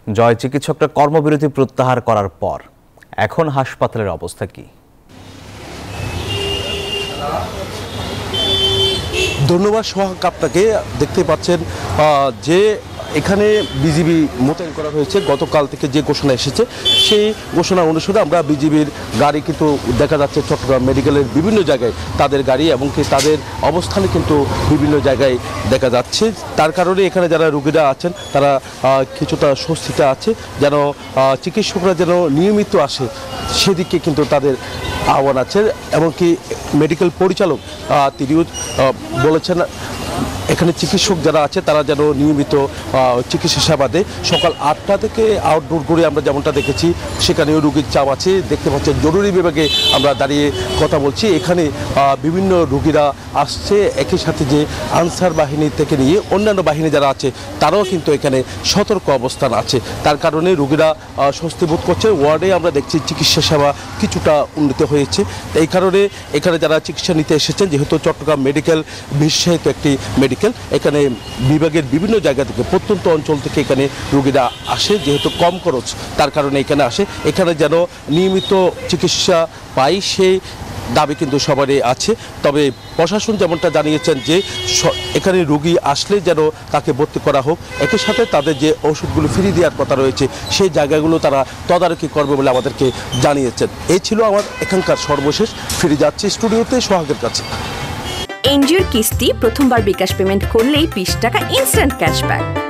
জয়, চিকিৎসকরা কর্মবিরতি প্রত্যাহার করার পর এখন হাসপাতালের অবস্থা কি? ধন্যবাদ সোহাগ আপনাকে। দেখতে পাচ্ছেন যে এখানে বিজিবি মোতায়েন করা হয়েছে। গতকাল থেকে যে ঘোষণা এসেছে সেই ঘোষণা অনুসারে আমরা বিজিবির গাড়ি কিন্তু দেখা যাচ্ছে চট্টগ্রাম মেডিকেলের বিভিন্ন জায়গায় তাদের গাড়ি এবং কি তাদের অবস্থানে কিন্তু বিভিন্ন জায়গায় দেখা যাচ্ছে। তার কারণে এখানে যারা রোগীরা আছেন তারা কিছুটা স্বস্তিতে আছে, যেন চিকিৎসকরা যেন নিয়মিত আসে সেদিকে কিন্তু তাদের আহ্বান আছে। এমনকি মেডিকেল পরিচালক তিনিও বলেছেন এখানে চিকিৎসক যারা আছে তারা যেন নিয়মিত চিকিৎসা সেবা দেয়। সকাল 8টা থেকে আউটডোর করে আমরা যেমনটা দেখেছি সেখানেও রোগীর চাপ আছে। দেখতে পাচ্ছেন জরুরি বিভাগে আমরা দাঁড়িয়ে কথা বলছি, এখানে বিভিন্ন রোগীরা আসছে। একই সাথে যে আনসার বাহিনী থেকে নিয়ে অন্যান্য বাহিনী যারা আছে তারাও কিন্তু এখানে সতর্ক অবস্থান আছে। তার কারণে রোগীরা স্বস্তি বোধ করছে। ওয়ার্ডে আমরা দেখছি চিকিৎসা সেবা কিছুটা উন্নত হয়েছে। এই কারণে এখানে যারা চিকিৎসা নিতে এসেছেন, যেহেতু চট্টগ্রাম মেডিকেল বিশেষায়িত একটি মেডিকেল, এখানে বিভাগের বিভিন্ন জায়গা থেকে প্রত্যন্ত অঞ্চল থেকে এখানে রোগীরা আসে, যেহেতু কম খরচ তার কারণে এখানে আসে। এখানে যেন নিয়মিত চিকিৎসা পাই সেই দাবি কিন্তু সবারই আছে। তবে প্রশাসন যেমনটা জানিয়েছেন যে এখানে রোগী আসলে যেন তাকে ভর্তি করা হোক, একই সাথে তাদের যে ওষুধগুলো ফিরিয়ে দেওয়ার কথা রয়েছে সেই জায়গাগুলো তারা তদারকি করবে বলে আমাদেরকে জানিয়েছেন। এই ছিল আমার এখানকার সর্বশেষ। ফিরে যাচ্ছি স্টুডিওতে সোহাগের কাছে। এনজিওর কিস্তি প্রথমবার বিকাশ পেমেন্ট করলেই 20 টাকা ইনস্ট্যান্ট ক্যাশব্যাক।